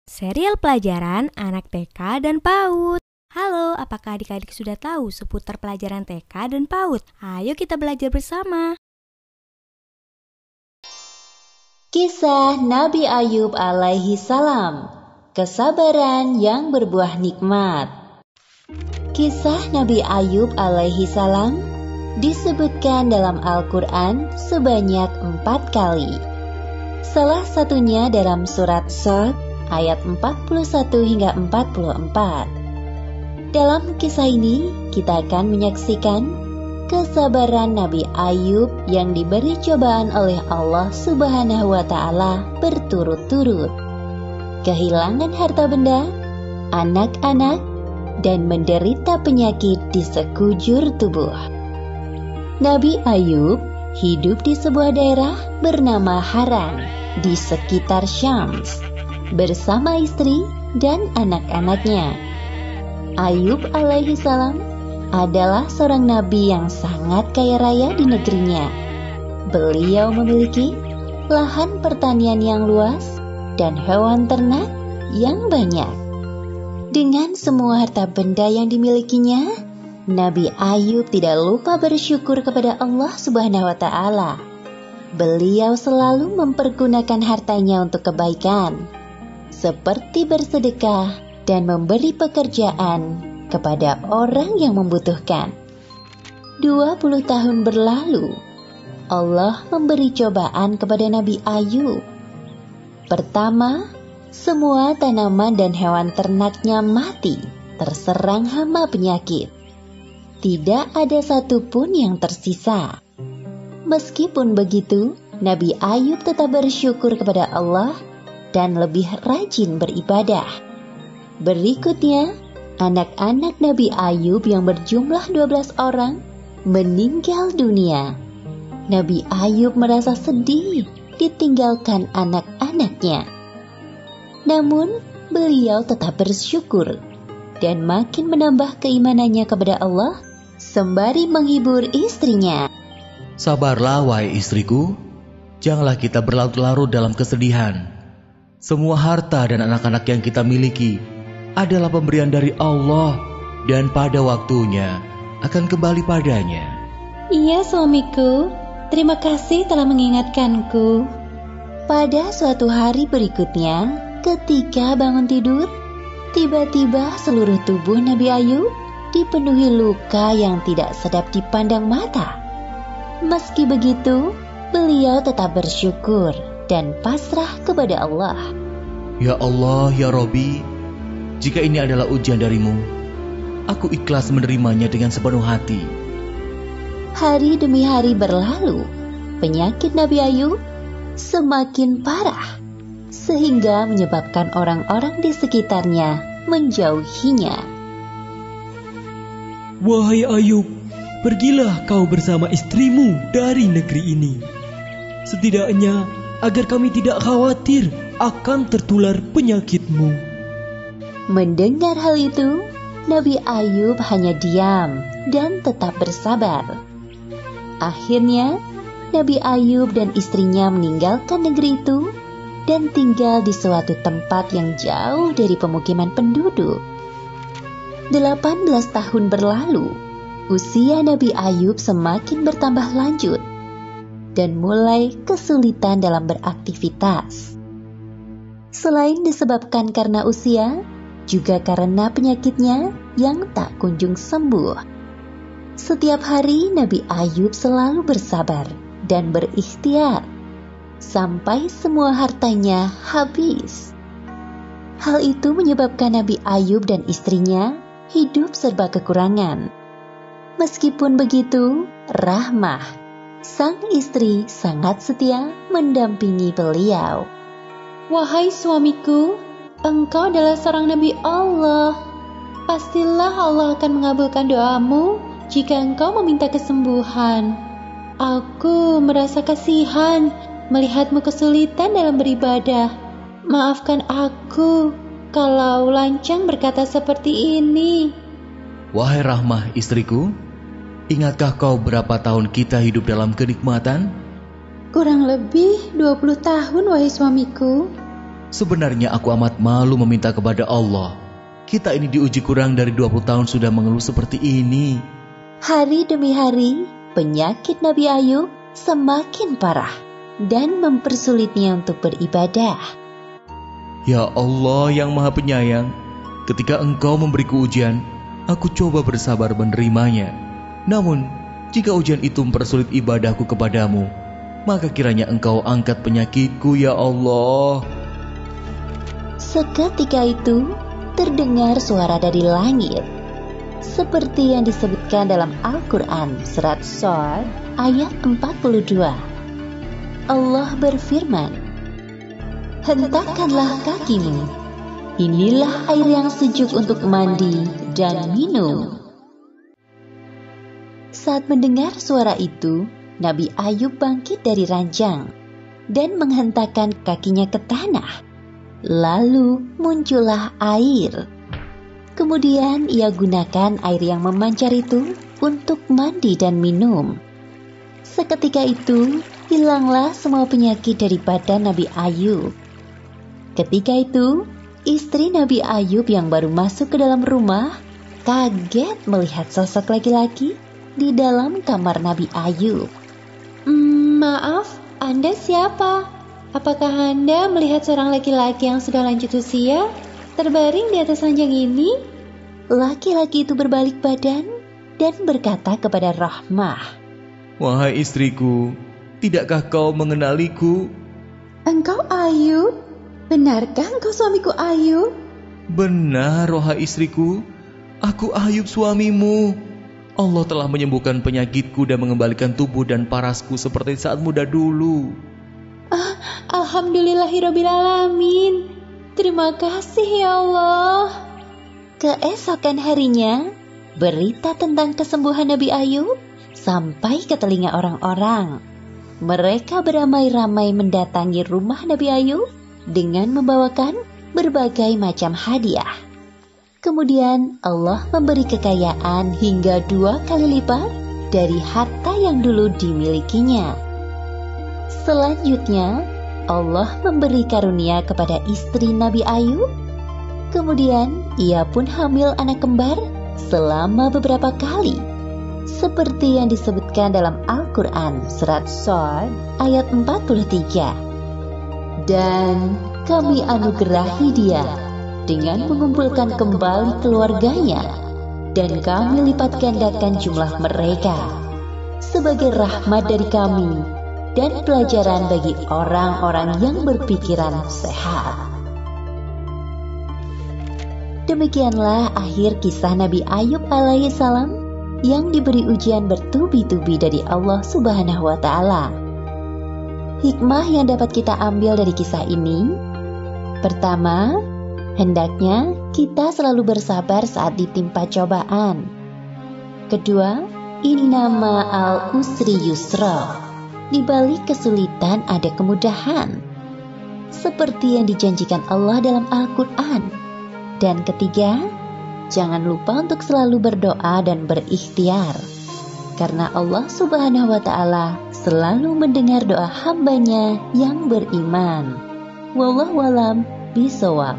Serial pelajaran anak TK dan PAUD. Halo, apakah adik-adik sudah tahu seputar pelajaran TK dan PAUD? Ayo kita belajar bersama. Kisah Nabi Ayub alaihi salam. Kesabaran yang berbuah nikmat. Kisah Nabi Ayub alaihi salam disebutkan dalam Al-Quran sebanyak 4 kali. Salah satunya dalam surat Shad ayat 41 hingga 44. Dalam kisah ini kita akan menyaksikan kesabaran Nabi Ayub yang diberi cobaan oleh Allah Subhanahu wa Ta'ala berturut-turut, kehilangan harta benda, anak-anak, dan menderita penyakit di sekujur tubuh. Nabi Ayub hidup di sebuah daerah bernama Haran di sekitar Syams bersama istri dan anak-anaknya. Ayub alaihi salam adalah seorang nabi yang sangat kaya raya di negerinya. Beliau memiliki lahan pertanian yang luas dan hewan ternak yang banyak. Dengan semua harta benda yang dimilikinya, Nabi Ayub tidak lupa bersyukur kepada Allah Subhanahu wa Ta'ala. Beliau selalu mempergunakan hartanya untuk kebaikan, seperti bersedekah dan memberi pekerjaan kepada orang yang membutuhkan. 20 tahun berlalu, Allah memberi cobaan kepada Nabi Ayub. Pertama, semua tanaman dan hewan ternaknya mati, terserang hama penyakit. Tidak ada satupun yang tersisa. Meskipun begitu, Nabi Ayub tetap bersyukur kepada Allah dan lebih rajin beribadah. Berikutnya, anak-anak Nabi Ayub yang berjumlah 12 orang meninggal dunia. Nabi Ayub merasa sedih ditinggalkan anak-anaknya. Namun, beliau tetap bersyukur dan makin menambah keimanannya kepada Allah sembari menghibur istrinya. Sabarlah, wahai istriku, janganlah kita berlarut-larut dalam kesedihan. Semua harta dan anak-anak yang kita miliki adalah pemberian dari Allah dan pada waktunya akan kembali padanya. Iya suamiku, terima kasih telah mengingatkanku. Pada suatu hari berikutnya, ketika bangun tidur, tiba-tiba seluruh tubuh Nabi Ayub dipenuhi luka yang tidak sedap dipandang mata. Meski begitu, beliau tetap bersyukur dan pasrah kepada Allah. Ya Allah, ya Robbi, jika ini adalah ujian darimu, aku ikhlas menerimanya dengan sepenuh hati. Hari demi hari berlalu, penyakit Nabi Ayub semakin parah, sehingga menyebabkan orang-orang di sekitarnya menjauhinya. Wahai Ayub, pergilah kau bersama istrimu dari negeri ini. Setidaknya agar kami tidak khawatir akan tertular penyakitmu. Mendengar hal itu, Nabi Ayub hanya diam dan tetap bersabar. Akhirnya, Nabi Ayub dan istrinya meninggalkan negeri itu dan tinggal di suatu tempat yang jauh dari pemukiman penduduk. 18 tahun berlalu, usia Nabi Ayub semakin bertambah lanjut dan mulai kesulitan dalam beraktivitas. Selain disebabkan karena usia, juga karena penyakitnya yang tak kunjung sembuh. Setiap hari Nabi Ayub selalu bersabar dan berikhtiar sampai semua hartanya habis. Hal itu menyebabkan Nabi Ayub dan istrinya hidup serba kekurangan. Meskipun begitu, Rahmah, sang istri, sangat setia mendampingi beliau. Wahai suamiku, engkau adalah seorang Nabi Allah. Pastilah Allah akan mengabulkan doamu jika engkau meminta kesembuhan. Aku merasa kasihan melihatmu kesulitan dalam beribadah. Maafkan aku kalau lancang berkata seperti ini. Wahai Rahmah istriku, ingatkah kau berapa tahun kita hidup dalam kenikmatan? Kurang lebih 20 tahun, wahai suamiku. Sebenarnya aku amat malu meminta kepada Allah. Kita ini diuji kurang dari 20 tahun sudah mengeluh seperti ini. Hari demi hari, penyakit Nabi Ayub semakin parah dan mempersulitnya untuk beribadah. Ya Allah yang Maha Penyayang, ketika Engkau memberiku ujian, aku coba bersabar menerimanya. Namun, jika ujian itu mempersulit ibadahku kepadamu, maka kiranya Engkau angkat penyakitku, ya Allah. Seketika itu, terdengar suara dari langit. Seperti yang disebutkan dalam Al-Quran surat Shad ayat 42. Allah berfirman, "Hentakkanlah kakimu. Inilah air yang sejuk untuk mandi dan minum." Saat mendengar suara itu, Nabi Ayub bangkit dari ranjang dan menghentakkan kakinya ke tanah. Lalu muncullah air. Kemudian ia gunakan air yang memancar itu untuk mandi dan minum. Seketika itu, hilanglah semua penyakit dari badan Nabi Ayub. Ketika itu, istri Nabi Ayub yang baru masuk ke dalam rumah kaget melihat sosok laki-laki di dalam kamar Nabi Ayub. Maaf, Anda siapa? Apakah Anda melihat seorang laki-laki yang sudah lanjut usia terbaring di atas ranjang ini? Laki-laki itu berbalik badan dan berkata kepada Rahmah, Wahai istriku, tidakkah kau mengenaliku? Engkau Ayub? Benarkah engkau suamiku Ayub? Benar, wahai istriku, aku Ayub suamimu. Allah telah menyembuhkan penyakitku dan mengembalikan tubuh dan parasku seperti saat muda dulu. Alhamdulillahirrabbilalamin. Terima kasih ya Allah. Keesokan harinya, berita tentang kesembuhan Nabi Ayub sampai ke telinga orang-orang. Mereka beramai-ramai mendatangi rumah Nabi Ayub dengan membawakan berbagai macam hadiah. Kemudian Allah memberi kekayaan hingga 2 kali lipat dari harta yang dulu dimilikinya. Selanjutnya, Allah memberi karunia kepada istri Nabi Ayub. Kemudian, ia pun hamil anak kembar selama beberapa kali. Seperti yang disebutkan dalam Al-Quran surat Shad ayat 43. Dan kami anugerahi dia dengan mengumpulkan kembali keluarganya, dan kami lipat gandakan jumlah mereka sebagai rahmat dari kami dan pelajaran bagi orang-orang yang berpikiran sehat. Demikianlah akhir kisah Nabi Ayub alaihissalam yang diberi ujian bertubi-tubi dari Allah Subhanahu wa Ta'ala. Hikmah yang dapat kita ambil dari kisah ini: pertama, hendaknya kita selalu bersabar saat ditimpa cobaan. Kedua, inna ma'al usri yusra. Di balik kesulitan ada kemudahan, seperti yang dijanjikan Allah dalam Al-Quran. Dan ketiga, jangan lupa untuk selalu berdoa dan berikhtiar, karena Allah Subhanahu wa Ta'ala selalu mendengar doa hambanya yang beriman. Wallahu a'lam bishawab.